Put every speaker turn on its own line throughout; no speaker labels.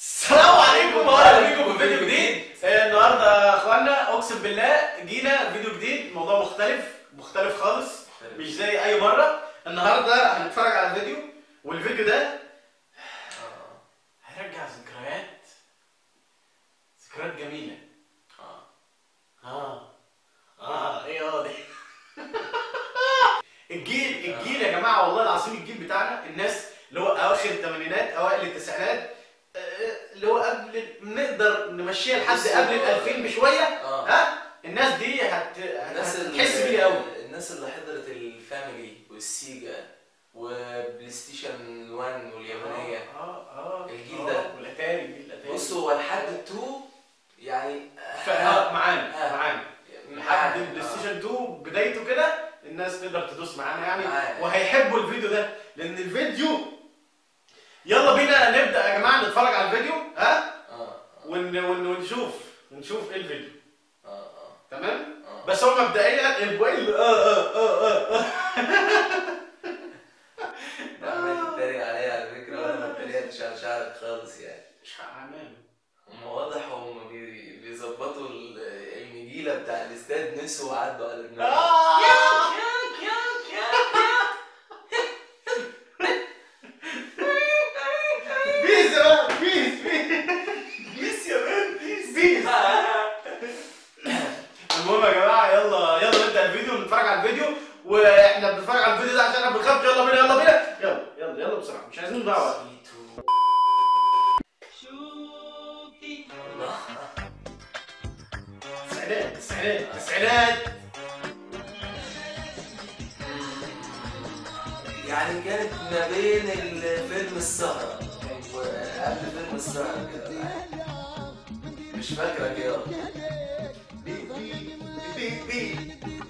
السلام عليكم واهلا بيكم في فيديو جديد. النهارده يا اخوانا اقسم بالله جينا فيديو جديد، موضوع مختلف خالص، مش زي اي مره. النهارده هنتفرج على الفيديو، والفيديو ده هيرجع ذكريات جميله. ايه دي الجيل يا جماعه، والله العظيم الجيل بتاعنا، الناس اللي هو اواخر الثمانينات اوائل التسعينات، اللي هو قبل نقدر نمشيها لحد قبل ال 2000 بشويه. الناس دي هتحس بيه قوي.
الناس اللي حضرت الفاميلي والسيجا وبلاي ستيشن 1 واليابانيه، الجيل ده
والاتاري.
بصوا هو لحد 2 يعني
معانا لحد البلاي ستيشن 2 بدايته كده، الناس تقدر تدوس معانا يعني وهيحبوا الفيديو ده، لان الفيديو يلا بينا نبدا يا جماعه نتفرج على الفيديو. ونشوف ايه الفيديو. تمام. بس هو مبدئيا الموبايل
عمال تتريق عليا على فكره، وانا ما اتريقتش على شعرك خالص يعني.
مش عمال
هم واضح هم بيظبطوا النجيله بتاع الاستاد، نسوا وعدوا على دماغي.
المهم يا جماعه يلا نبدا الفيديو ونتفرج على الفيديو، واحنا بنتفرج على الفيديو ده عشان احنا بنخاف. يلا بينا يلا بسرعه، مش عايزين نضيع وقت. التسعينات
يعني كانت ما بين فيلم السهرة وقبل فيلم السهرة كده، مش فاكرك يا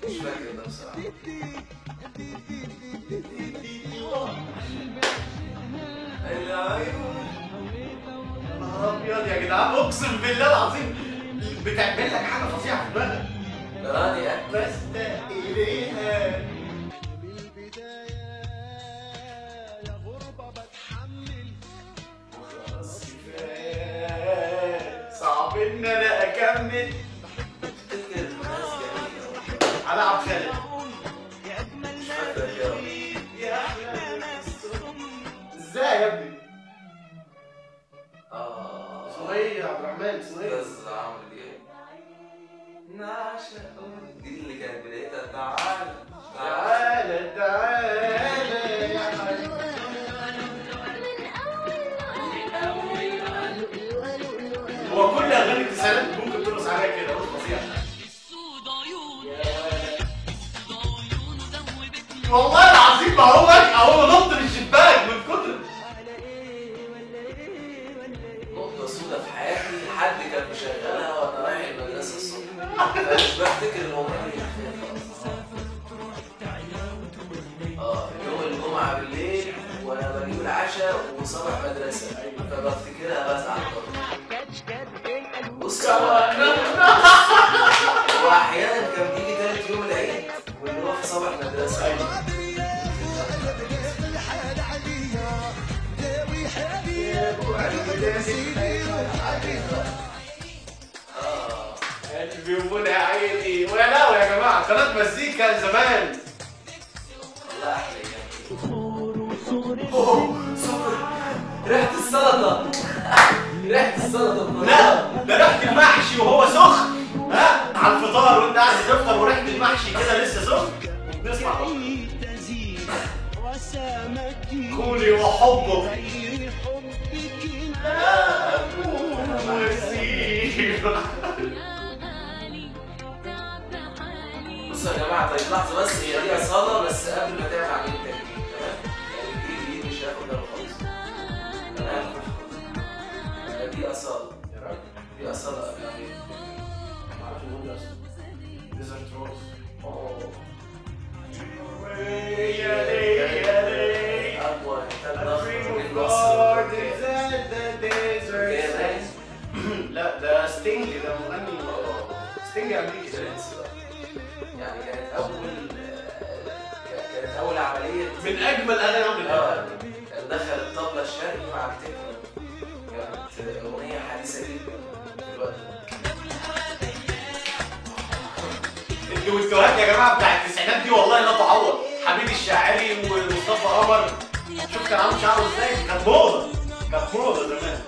مش فاكر ده بصراحة. العيون
نهار ابيض يا جدعان، اقسم بالله العظيم بتعمل لك حاجه فظيعه في دماغك.
راني
بستاء اليها وخلاص كفايه، صعب ان انا اكمل.
افتكر ناس جميلة
على عبد خالد.
مش فاكرك يا
يا احلى ازاي يا ابني؟ اسمه ايه يا عبد الرحمن؟ اسمه ايه؟
استاذ عمرو دياب. نعشق دي اللي كانت بدايتها تعالى
يا حبيبي. هو كل اغاني التسعينات ممكن ترقص عليها كده، رقص فظيع. والله العظيم ما هو نط من الشباك من كتر
نقطة سودة في حياتي، حد كان مشغلها وانا رايح المدرسة الصبح، فمش بفتكر الأغنية دي يوم الجمعة بالليل وانا بجيب العشاء وصبح مدرسة، فبفتكرها بزعل برضه. بص واحيانا كان بيجي تالت يوم العيد واللي هو في صبح مدرسة.
قلبي ومنى عيني ويا يا جماعه، قناه مزيكا زمان.
والله احلى ايام. صبر، ريحة السلطة ريحة السلطة.
لا ده ريحه المحشي وهو سخن، على الفطار وانت قاعد تفطر وريحه المحشي كده لسه سخن، وبنسمع كوني وحبك
بصوا يا جماعة، طيب لحظة بس، هي دي أصالة بس قبل ما تعمل عملية تجميل، تمام؟ يعني الجديد مش هياخد ده خالص، تمام؟ دي أصالة، دي أصالة قبل العملية.
معرفش المهم ده اصلا. ديزرت روز.
أقوى إنتاج ضخم من مصر.
لا ده ستينج، ده مغني ستينج امريكي.
يعني كانت أول عملية
من أجمل أغاني عمرو دياب.
كان دخل الطبلة الشرقي مع التكنو، كانت اغنيه حديثه جدا في الوقت ده.
الدويتوهات يا جماعه بتاع التسعينات دي والله لا تعوض. حميد الشاعري ومصطفى قمر، شوف كان عامل شعره ازاي، كانت موضه، كانت موضه زمان.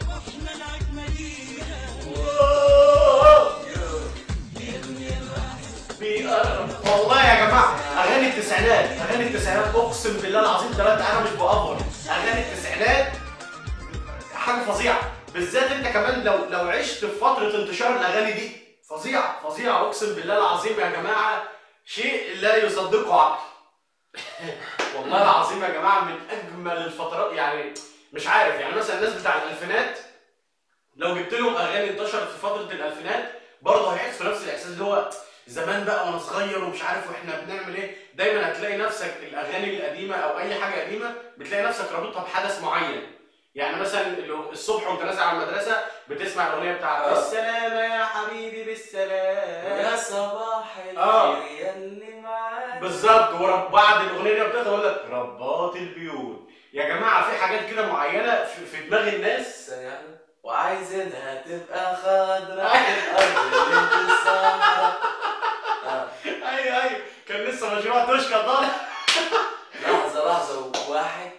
والله يا جماعه اغاني التسعينات، اغاني التسعينات اقسم بالله العظيم ثلاثه انا مش بأفور، اغاني التسعينات حاجه فظيعه، بالذات انت كمان لو عشت في فتره انتشار الاغاني دي، فظيعه فظيعه اقسم بالله العظيم يا جماعه، شيء لا يصدقه عقل. والله العظيم يا جماعه من اجمل الفترات، يعني مش عارف، يعني مثلا الناس بتاع الالفينات لو جبت لهم اغاني انتشرت في فتره الالفينات برضه هيحسوا نفس الاحساس اللي هو زمان بقى وانا صغير ومش عارف واحنا بنعمل ايه. دايما هتلاقي نفسك الاغاني القديمه او اي حاجه قديمه بتلاقي نفسك رابطها بحدث معين. يعني مثلا الصبح وانت نازل على المدرسه بتسمع الاغنيه بتاع بالسلامه يا حبيبي بالسلامه
يا صباح الخير يا اللي معاك
بالظبط، وبعد الاغنيه دي بتاخد يقول لك ربات البيوت. يا جماعه في حاجات كده معينه في دماغ الناس
وعايزينها تبقى خضراء الارض اللي انت الصحراء.
ايوه كان لسه مشروع توشكا طالع.
لحظه واحد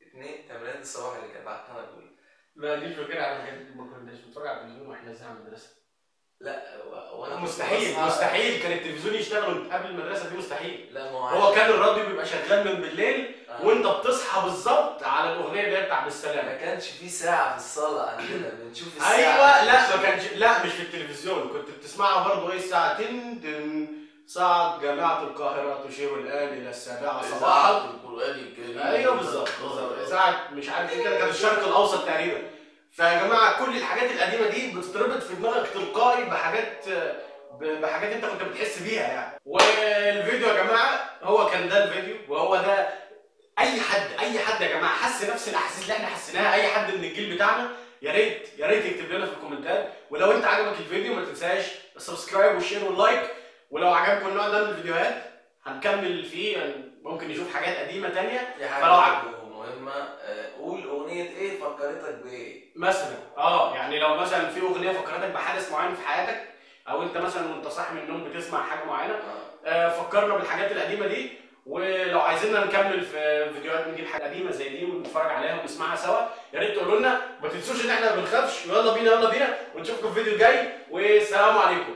اتنين تمرين الصباح اللي كانت على القناه الاولى.
ما دي فكره على الحاجات دي، ما كناش بنتفرج على التلفزيون واحنا لسه على المدرسه.
لا وانا
مستحيل كان التلفزيون يشتغل قبل المدرسه دي، مستحيل.
لا
هو كان الراديو بيبقى شغال من بالليل وانت بتصحى بالظبط على الاغنيه اللي هي بتاع بالسلامه.
ما كانش في ساعه في الصاله عندنا بنشوف الساعه.
ايوه لا ما كانش، لا مش في التلفزيون، كنت بتسمعها برضه ايه الساعه ساعة جامعة القاهرة تشير الآن إلى 7 صباحا
القرآن الكريم.
أيوه بالظبط ساعة مش عارف إيه كده، كان الشرق الأوسط تقريبا. فيا جماعة كل الحاجات القديمة دي بتتربط في دماغك تلقائي بحاجات أنت كنت بتحس بيها يعني. والفيديو يا جماعة هو كان ده الفيديو، وهو ده أي حد يا جماعة حس نفس الأحاسيس اللي إحنا حسيناها، أي حد من الجيل بتاعنا يا ريت يكتب لنا في الكومنتات. ولو أنت عجبك الفيديو ما تنساش السبسكرايب والشير واللايك. ولو عجبكم النوع ده من الفيديوهات هنكمل فيه، يعني ممكن نشوف حاجات قديمه تانية.
فلو عجبكم مهمه قول اغنيه ايه فكرتك بايه مثلا.
يعني لو مثلا في اغنيه فكرتك بحدث معين في حياتك، او انت مثلا وانت صاحي من النوم بتسمع حاجه معينه، فكرنا بالحاجات القديمه دي. ولو عايزيننا نكمل في فيديوهات نجيب حاجه قديمه زي دي ونتفرج عليها ونسمعها سوا، يا ريت تقولوا لنا. ما تنسوش ان احنا ما بنخافش. يلا بينا ونشوفكم في فيديو جاي، والسلام عليكم.